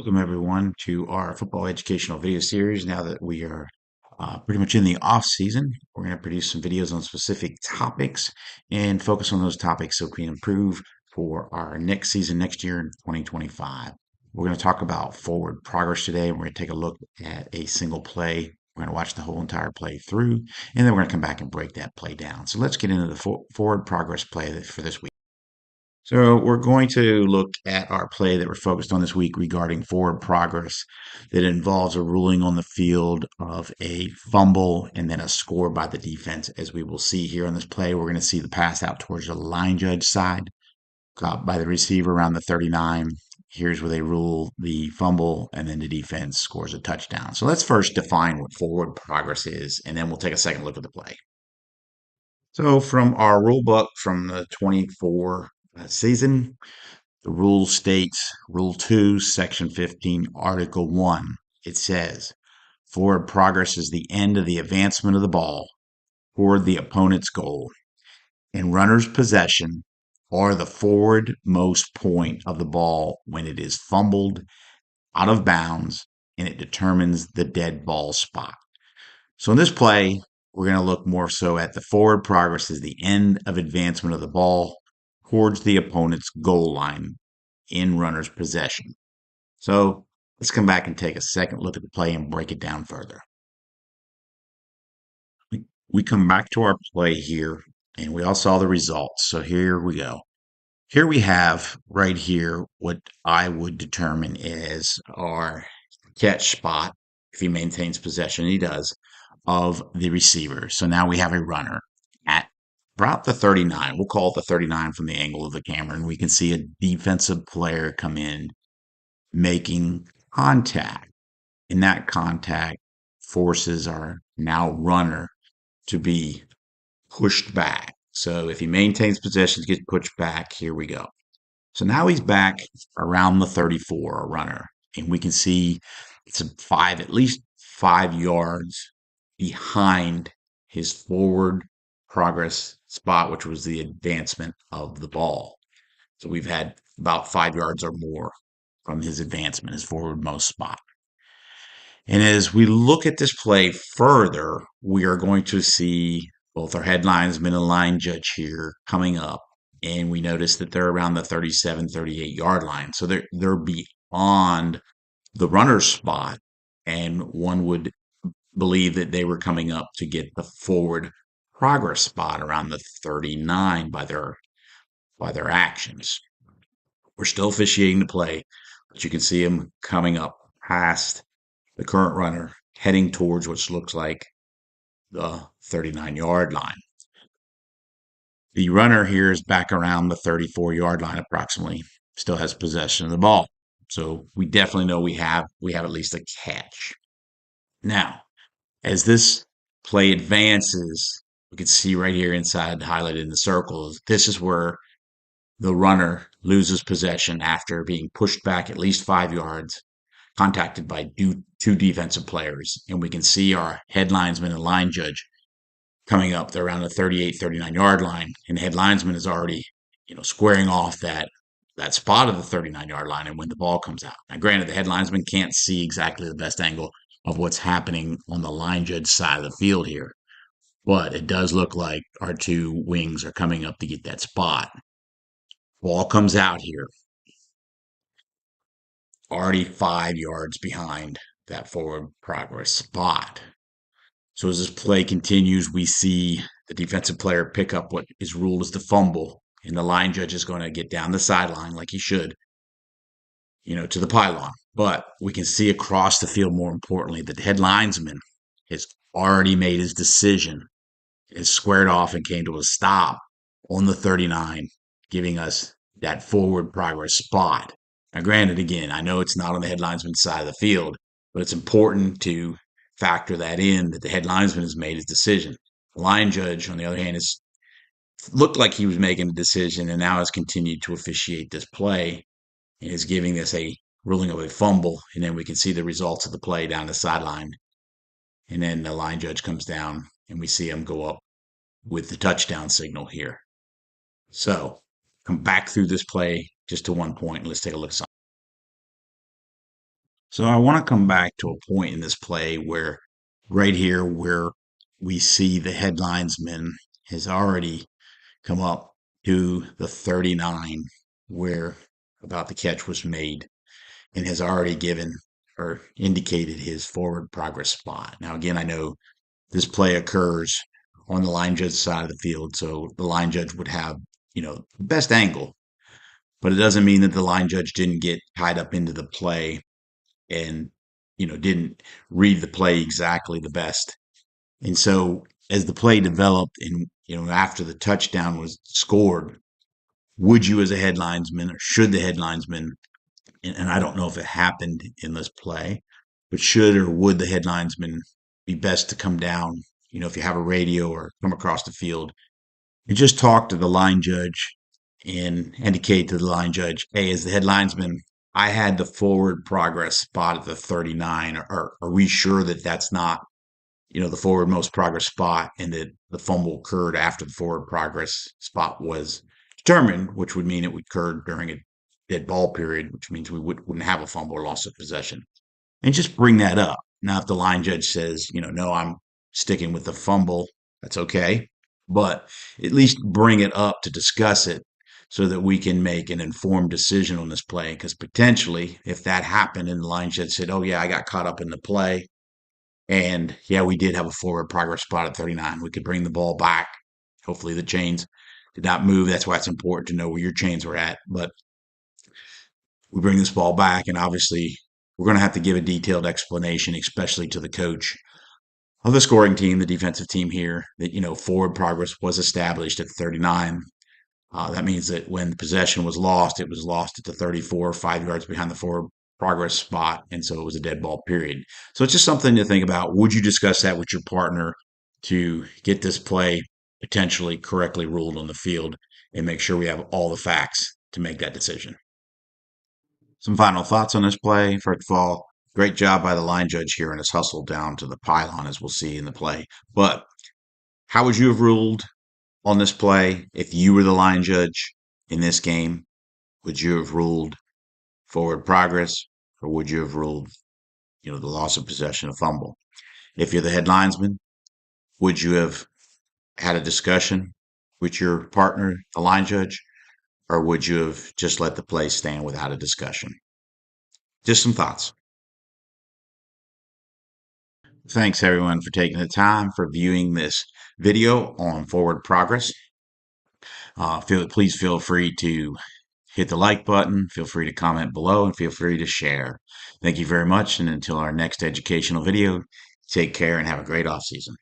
Welcome, everyone, to our football educational video series. Now that we are pretty much in the off season, we're going to produce some videos on specific topics and focus on those topics so we can improve for our next season next year in 2025. We're going to talk about forward progress today, and we're going to take a look at a single play. We're going to watch the whole entire play through, and then we're going to come back and break that play down. So let's get into the forward progress play for this week. So we're going to look at our play that we're focused on this week regarding forward progress that involves a ruling on the field of a fumble and then a score by the defense. As we will see here on this play, we're going to see the pass out towards the line judge side, caught by the receiver around the 39. Here's where they rule the fumble, and then the defense scores a touchdown. So let's first define what forward progress is, and then we'll take a second look at the play. So from our rule book from the 24 season, the rule states, Rule 2, Section 15, Article 1. It says, forward progress is the end of the advancement of the ball toward the opponent's goal, and runner's possession or the forwardmost point of the ball when it is fumbled out of bounds and it determines the dead ball spot. So in this play, we're going to look more so at the forward progress as the end of advancement of the ball towards the opponent's goal line in runner's possession. So let's come back and take a second look at the play and break it down further. We come back to our play here, and we all saw the results. So here we go. Here we have right here what I would determine as our catch spot, if he maintains possession, he does, of the receiver. So now we have a runner at about the 39. We'll call it the 39 from the angle of the camera, and we can see a defensive player come in making contact. And that contact forces our now runner to be pushed back. So if he maintains possession, gets pushed back, here we go. So now he's back around the 34, a runner. And we can see it's at least 5 yards behind his forward progress spot, which was the advancement of the ball. So we've had about 5 yards or more from his advancement, his forwardmost spot. And as we look at this play further, we are going to see both our head linesman and line judge here coming up. And we notice that they're around the 37, 38 yard line. So they're beyond the runner's spot. And one would believe that they were coming up to get the forward progress spot around the 39 by their actions. We're still officiating the play, but you can see him coming up past the current runner, heading towards what looks like the 39 yard line. The runner here is back around the 34 yard line approximately, still has possession of the ball. So we definitely know we have at least a catch. Now, as this play advances, we can see right here inside, highlighted in the circles, this is where the runner loses possession after being pushed back at least 5 yards, contacted by two defensive players. And we can see our head linesman and line judge coming up. They're around the 38, 39 yard line. And the head linesman is already, squaring off that spot of the 39 yard line and when the ball comes out. Now, granted, the head linesman can't see exactly the best angle of what's happening on the line judge side of the field here. But it does look like our two wings are coming up to get that spot. Ball comes out here, already 5 yards behind that forward progress spot. So as this play continues, we see the defensive player pick up what is ruled as the fumble, and the line judge is going to get down the sideline like he should, to the pylon. But we can see across the field, more importantly, that the head linesman has already made his decision, is squared off and came to a stop on the 39, giving us that forward progress spot. Now, granted, again, I know it's not on the head linesman's side of the field, but it's important to factor that in, that the head linesman has made his decision. The line judge, on the other hand, has looked like he was making a decision and now has continued to officiate this play and is giving this a ruling of a fumble. And then we can see the results of the play down the sideline. And then the line judge comes down and we see him go up with the touchdown signal here. So come back through this play just to one point and let's take a look at something. So I want to come back to a point in this play where right here where we see the headlinesman has already come up to the 39 where about the catch was made and has already given or indicated his forward progress spot. Now again, I know this play occurs on the line judge side of the field, so the line judge would have, the best angle, but it doesn't mean that the line judge didn't get tied up into the play and didn't read the play exactly the best. And so as the play developed and after the touchdown was scored, would you as a headlinesman or should the headlinesman, and I don't know if it happened in this play, but should or would the headlinesman be best to come down, if you have a radio or come across the field and just talk to the line judge and indicate to the line judge, hey, as the headlinesman, I had the forward progress spot at the 39. Or are we sure that that's not, the forward most progress spot and that the fumble occurred after the forward progress spot was determined, which would mean it would occur during a dead ball period, which means we wouldn't have a fumble or loss of possession. And just bring that up. Now, if the line judge says, no, I'm sticking with the fumble, that's okay. But at least bring it up to discuss it so that we can make an informed decision on this play. Because potentially, if that happened and the line judge said, oh, yeah, I got caught up in the play. And yeah, we did have a forward progress spot at 39. We could bring the ball back. Hopefully, the chains did not move. That's why it's important to know where your chains were at. But we bring this ball back, and obviously, we're going to have to give a detailed explanation, especially to the coach of the scoring team, the defensive team here, that, forward progress was established at 39. That means that when the possession was lost, it was lost at the 34, 5 yards behind the forward progress spot. And so it was a dead ball period. So it's just something to think about. Would you discuss that with your partner to get this play potentially correctly ruled on the field and make sure we have all the facts to make that decision? Some final thoughts on this play. First of all, great job by the line judge here in his hustle down to the pylon, as we'll see in the play. But how would you have ruled on this play if you were the line judge in this game? Would you have ruled forward progress, or would you have ruled, the loss of possession, a fumble? If you're the head linesman, would you have had a discussion with your partner, the line judge, or would you have just let the play stand without a discussion? Just some thoughts. Thanks everyone for taking the time for viewing this video on forward progress. Please feel free to hit the like button, feel free to comment below, and feel free to share. Thank you very much, and until our next educational video, take care and have a great off season.